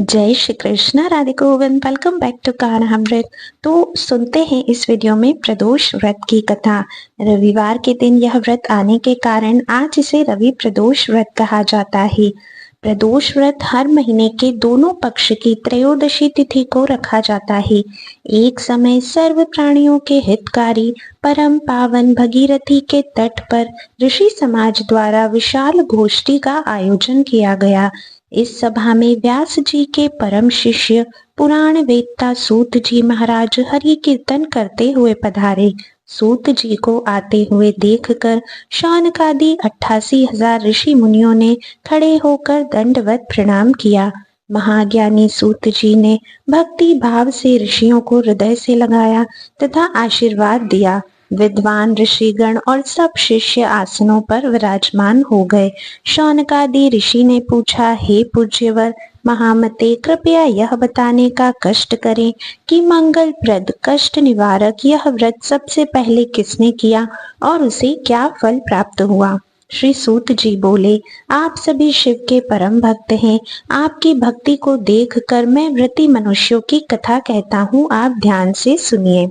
जय Shri Krishna, Radhe Govind. Welcome back to Kanhamrit. तो सुनते हैं इस वीडियो में प्रदोष व्रत की कथा। रविवार के दिन यह व्रत आने के कारण आज इसे रवि प्रदोष व्रत कहा जाता है। प्रदोष व्रत हर महीने के दोनों पक्ष की त्रयोदशी तिथि को रखा जाता है। एक समय सर्व प्राणियों के हितकारी परम पावन भगीरथी के तट पर ऋषि समाज द्वारा विशाल गोष्ठी का आयोजन किया गया। इस सभा में व्यास जी के परम शिष्य पुराण वेत्ता सूत जी महाराज हरि कीर्तन करते हुए पधारे। सूत जी को आते हुए देखकर शौनकादि 88,000 ऋषि मुनियों ने खड़े होकर दंडवत प्रणाम किया। महाज्ञानी सूत जी ने भक्ति भाव से ऋषियों को हृदय से लगाया तथा आशीर्वाद दिया। विद्वान ऋषिगण और सब शिष्य आसनों पर विराजमान हो गए। शौनकादि ऋषि ने पूछा, हे पूज्यवर महामते, कृपया यह बताने का कष्ट करें कि मंगलप्रद कष्ट निवारक यह व्रत सबसे पहले किसने किया और उसे क्या फल प्राप्त हुआ। श्री सूत जी बोले, आप सभी शिव के परम भक्त हैं। आपकी भक्ति को देखकर मैं व्रती मनुष्यों की कथा कहता हूँ, आप ध्यान से सुनिए।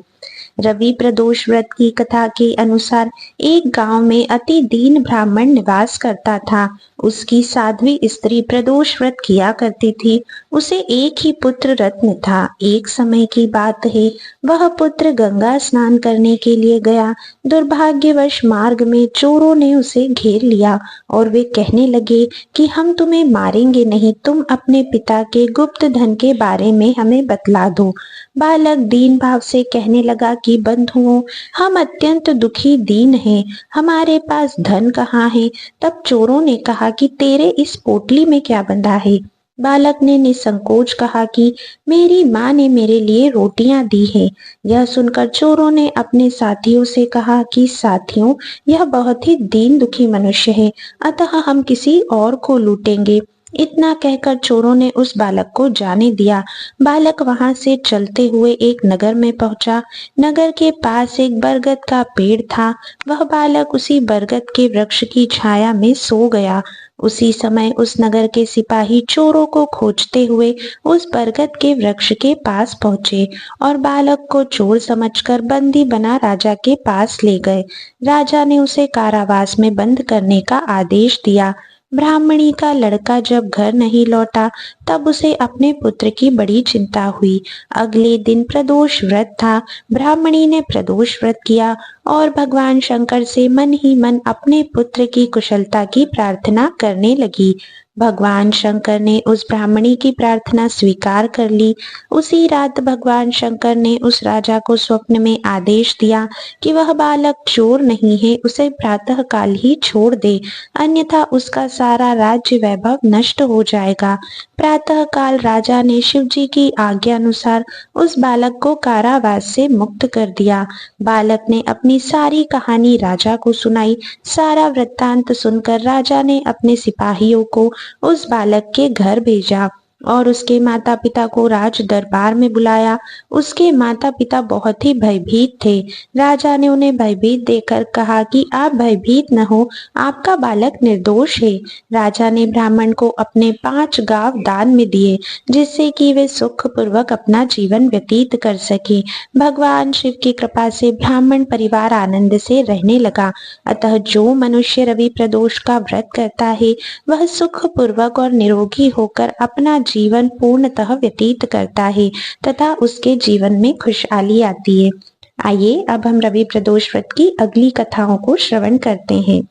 रवि प्रदोष व्रत की कथा के अनुसार एक गांव में अति दीन ब्राह्मण निवास करता था। उसकी साध्वी स्त्री प्रदोष व्रत किया करती थी। उसे एक ही पुत्र रत्न था। एक समय की बात है, वह पुत्र गंगा स्नान करने के लिए गया। दुर्भाग्यवश मार्ग में चोरों ने उसे घेर लिया और वे कहने लगे कि हम तुम्हें मारेंगे नहीं, तुम अपने पिता के गुप्त धन के बारे में हमें बतला दो। बालक दीन भाव से कहने लगा कि बंधुओं, हम अत्यंत दुखी दीन हैं, हमारे पास धन कहाँ है। तब चोरों ने कहा कि तेरे इस पोटली में क्या बंधा है। बालक ने निसंकोच कहा कि मेरी माँ ने मेरे लिए रोटियां दी है। यह सुनकर चोरों ने अपने साथियों से कहा कि साथियों, यह बहुत ही दीन दुखी मनुष्य है, अतः हम किसी और को लूटेंगे। इतना कहकर चोरों ने उस बालक को जाने दिया। बालक वहां से चलते हुए एक नगर में पहुंचा। नगर के पास एक बरगद का पेड़ था। वह बालक उसी बरगद के वृक्ष की छाया में सो गया। उसी समय उस नगर के सिपाही चोरों को खोजते हुए उस बरगद के वृक्ष के पास पहुंचे और बालक को चोर समझकर बंदी बना राजा के पास ले गए। राजा ने उसे कारावास में बंद करने का आदेश दिया। ब्राह्मणी का लड़का जब घर नहीं लौटा तब उसे अपने पुत्र की बड़ी चिंता हुई। अगले दिन प्रदोष व्रत था। ब्राह्मणी ने प्रदोष व्रत किया और भगवान शंकर से मन ही मन अपने पुत्र की कुशलता की प्रार्थना करने लगी। भगवान शंकर ने उस ब्राह्मणी की प्रार्थना स्वीकार कर ली। उसी रात भगवान शंकर ने उस राजा को स्वप्न में आदेश दिया कि वह बालक चोर नहीं है, उसे प्रातः काल ही छोड़ दे, अन्यथा उसका सारा राज्य वैभव नष्ट हो जाएगा। प्रातः काल राजा ने शिव जी की आज्ञा अनुसार उस बालक को कारावास से मुक्त कर दिया। बालक ने अपनी सारी कहानी राजा को सुनाई। सारा वृत्तांत सुनकर राजा ने अपने सिपाहियों को उस बालक के घर भेजा और उसके माता पिता को राज दरबार में बुलाया। उसके माता पिता बहुत ही भयभीत थे। राजा ने उन्हें भयभीत देखकर कहा कि आप भयभीत न हो, आपका बालक निर्दोष है। राजा ने ब्राह्मण को अपने 5 गांव दान में दिए, जिससे कि वे सुखपूर्वक अपना जीवन व्यतीत कर सके। भगवान शिव की कृपा से ब्राह्मण परिवार आनंद से रहने लगा। अतः जो मनुष्य रवि प्रदोष का व्रत करता है, वह सुखपूर्वक और निरोगी होकर अपना जीवन पूर्णतः व्यतीत करता है तथा उसके जीवन में खुशहाली आती है। आइए अब हम रवि प्रदोष व्रत की अगली कथाओं को श्रवण करते हैं।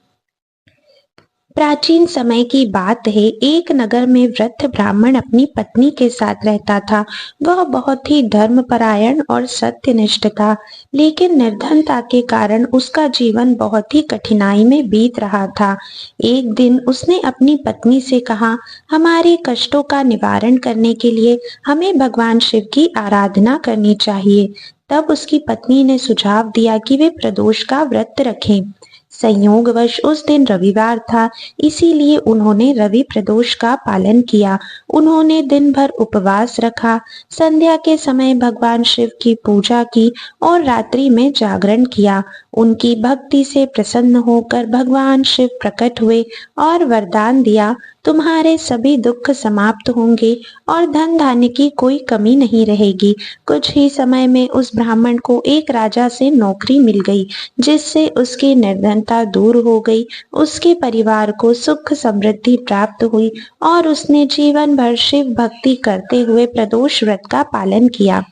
प्राचीन समय की बात है, एक नगर में वृद्ध ब्राह्मण अपनी पत्नी के साथ रहता था। वह बहुत ही धर्मपरायण और सत्यनिष्ठ था, लेकिन निर्धनता के कारण उसका जीवन बहुत ही कठिनाई में बीत रहा था। एक दिन उसने अपनी पत्नी से कहा, हमारे कष्टों का निवारण करने के लिए हमें भगवान शिव की आराधना करनी चाहिए। तब उसकी पत्नी ने सुझाव दिया कि वे प्रदोष का व्रत रखें। संयोगवश उस दिन रविवार था, इसीलिए उन्होंने रवि प्रदोष का पालन किया। उन्होंने दिन भर उपवास रखा, संध्या के समय भगवान शिव की पूजा की और रात्रि में जागरण किया। उनकी भक्ति से प्रसन्न होकर भगवान शिव प्रकट हुए और वरदान दिया तुम्हारे सभी दुख समाप्त होंगे और धन धान्य की कोई कमी नहीं रहेगी। कुछ ही समय में उस ब्राह्मण को एक राजा से नौकरी मिल गई, जिससे उसकी निर्धनता दूर हो गई, उसके परिवार को सुख समृद्धि प्राप्त हुई और उसने जीवन भर शिव भक्ति करते हुए प्रदोष व्रत का पालन किया।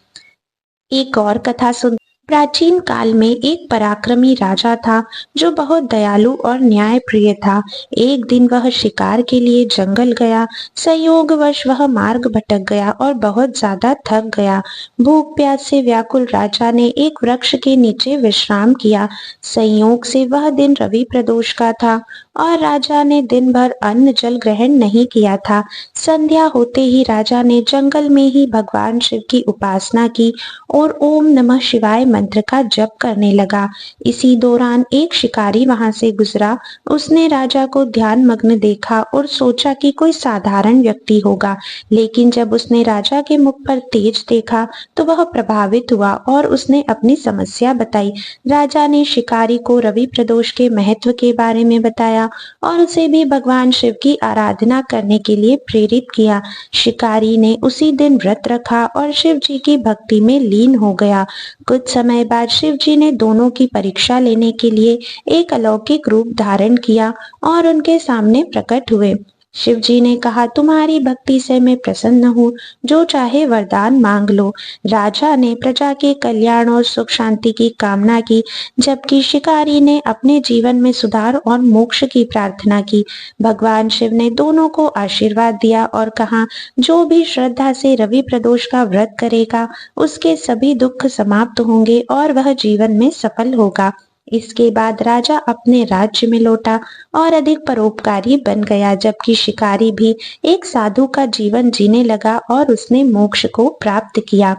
एक और कथा सुन। प्राचीन काल में एक पराक्रमी राजा था जो बहुत दयालु और न्यायप्रिय था। एक दिन वह शिकार के लिए जंगल गया। संयोगवश वह मार्ग भटक गया और बहुत ज्यादा थक गया। भूख प्यास से व्याकुल राजा ने एक वृक्ष के नीचे विश्राम किया। संयोग से वह दिन रवि प्रदोष का था और राजा ने दिन भर अन्न जल ग्रहण नहीं किया था। संध्या होते ही राजा ने जंगल में ही भगवान शिव की उपासना की और ओम नमः शिवाय मंत्र का जप करने लगा। इसी दौरान एक शिकारी वहां से गुजरा। उसने राजा को ध्यान मग्न देखा और सोचा कि कोई साधारण व्यक्ति होगा, लेकिन जब उसने राजा के मुख पर तेज देखा तो वह प्रभावित हुआ और उसने अपनी समस्या बताई। राजा ने शिकारी को रवि प्रदोष के महत्व के बारे में बताया और उसे भी भगवान शिव की आराधना करने के लिए प्रेरित किया। शिकारी ने उसी दिन व्रत रखा और शिव जी की भक्ति में लीन हो गया। कुछ समय बाद शिव जी ने दोनों की परीक्षा लेने के लिए एक अलौकिक रूप धारण किया और उनके सामने प्रकट हुए। शिव जी ने कहा, तुम्हारी भक्ति से मैं प्रसन्न हूँ, जो चाहे वरदान मांग लो। राजा ने प्रजा के कल्याण और सुख शांति की कामना की, जबकि शिकारी ने अपने जीवन में सुधार और मोक्ष की प्रार्थना की। भगवान शिव ने दोनों को आशीर्वाद दिया और कहा, जो भी श्रद्धा से रवि प्रदोष का व्रत करेगा उसके सभी दुख समाप्त होंगे और वह जीवन में सफल होगा। इसके बाद राजा अपने राज्य में लौटा और अधिक परोपकारी बन गया, जबकि शिकारी भी एक साधु का जीवन जीने लगा और उसने मोक्ष को प्राप्त किया।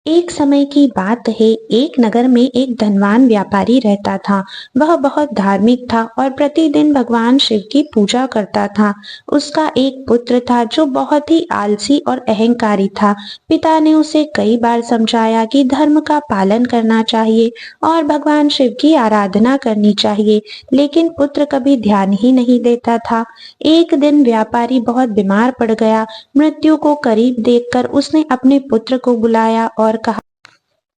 एक समय की बात है, एक नगर में एक धनवान व्यापारी रहता था। वह बहुत धार्मिक था और प्रतिदिन भगवान शिव की पूजा करता था। उसका एक पुत्र था जो बहुत ही आलसी और अहंकारी था। पिता ने उसे कई बार समझाया कि धर्म का पालन करना चाहिए और भगवान शिव की आराधना करनी चाहिए, लेकिन पुत्र कभी ध्यान ही नहीं देता था। एक दिन व्यापारी बहुत बीमार पड़ गया। मृत्यु को करीब देखकर उसने अपने पुत्र को बुलाया और कहा,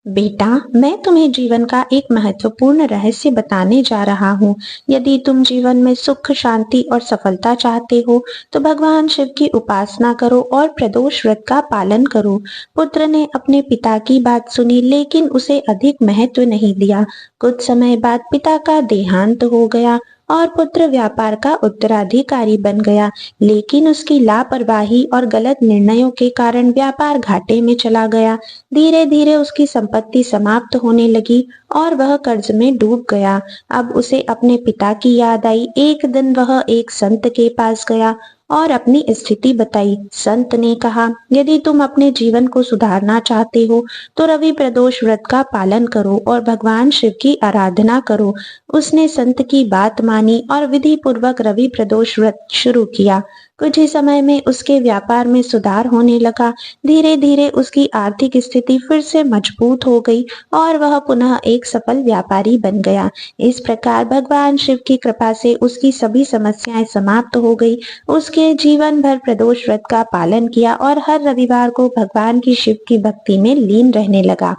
बेटा, मैं तुम्हें जीवन का एक महत्वपूर्ण रहस्य बताने जा रहा हूँ। यदि तुम जीवन में सुख शांति और सफलता चाहते हो तो भगवान शिव की उपासना करो और प्रदोष व्रत का पालन करो। पुत्र ने अपने पिता की बात सुनी, लेकिन उसे अधिक महत्व नहीं दिया। कुछ समय बाद पिता का देहांत हो गया और पुत्र व्यापार का उत्तराधिकारी बन गया, लेकिन उसकी लापरवाही और गलत निर्णयों के कारण व्यापार घाटे में चला गया। धीरे धीरे उसकी संपत्ति समाप्त होने लगी और वह कर्ज में डूब गया। अब उसे अपने पिता की याद आई। एक दिन वह एक संत के पास गया और अपनी स्थिति बताई। संत ने कहा, यदि तुम अपने जीवन को सुधारना चाहते हो तो रवि प्रदोष व्रत का पालन करो और भगवान शिव की आराधना करो। उसने संत की बात मानी और विधि पूर्वक रवि प्रदोष व्रत शुरू किया। कुछ ही समय में उसके व्यापार में सुधार होने लगा। धीरे धीरे उसकी आर्थिक स्थिति फिर से मजबूत हो गई और वह पुनः एक सफल व्यापारी बन गया। इस प्रकार भगवान शिव की कृपा से उसकी सभी समस्याएं समाप्त हो गई। उसके जीवन भर प्रदोष व्रत का पालन किया और हर रविवार को भगवान की शिव की भक्ति में लीन रहने लगा।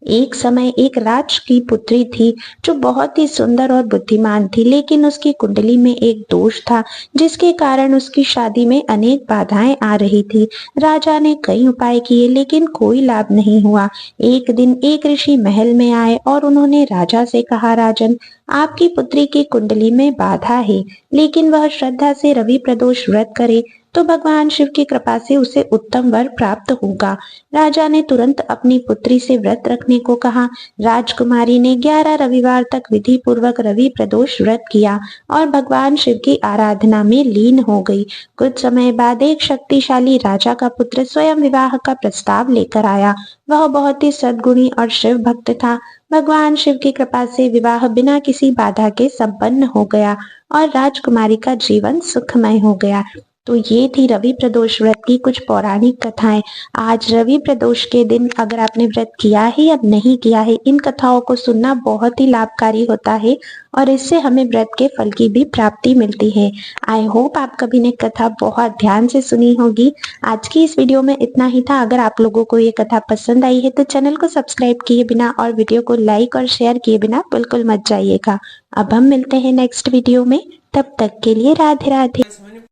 एक समय एक राज की पुत्री थी जो बहुत ही सुंदर और बुद्धिमान थी, लेकिन उसकी कुंडली में एक दोष था जिसके कारण उसकी शादी में अनेक बाधाएं आ रही थी। राजा ने कई उपाय किए, लेकिन कोई लाभ नहीं हुआ। एक दिन एक ऋषि महल में आए और उन्होंने राजा से कहा, राजन, आपकी पुत्री की कुंडली में बाधा है, लेकिन वह श्रद्धा से रवि प्रदोष व्रत करे तो भगवान शिव की कृपा से उसे उत्तम वर प्राप्त होगा। राजा ने तुरंत अपनी पुत्री से व्रत रखने को कहा। राजकुमारी ने 11 रविवार तक विधि पूर्वक रवि प्रदोष व्रत किया और भगवान शिव की आराधना में लीन हो गई। कुछ समय बाद एक शक्तिशाली राजा का पुत्र स्वयं विवाह का प्रस्ताव लेकर आया। वह बहुत ही सद्गुणी और शिव भक्त था। भगवान शिव की कृपा से विवाह बिना किसी बाधा के संपन्न हो गया और राजकुमारी का जीवन सुखमय हो गया। तो ये थी रवि प्रदोष व्रत की कुछ पौराणिक कथाएं। आज रवि प्रदोष के दिन अगर आपने व्रत किया है या नहीं किया है, इन कथाओं को सुनना बहुत ही लाभकारी होता है और इससे हमें व्रत के फल की भी प्राप्ति मिलती है। आई होप आप कभी ने कथा बहुत ध्यान से सुनी होगी। आज की इस वीडियो में इतना ही था। अगर आप लोगों को ये कथा पसंद आई है तो चैनल को सब्सक्राइब किए बिना और वीडियो को लाइक और शेयर किए बिना बिल्कुल मत जाइएगा। अब हम मिलते हैं नेक्स्ट वीडियो में, तब तक के लिए राधे राधे।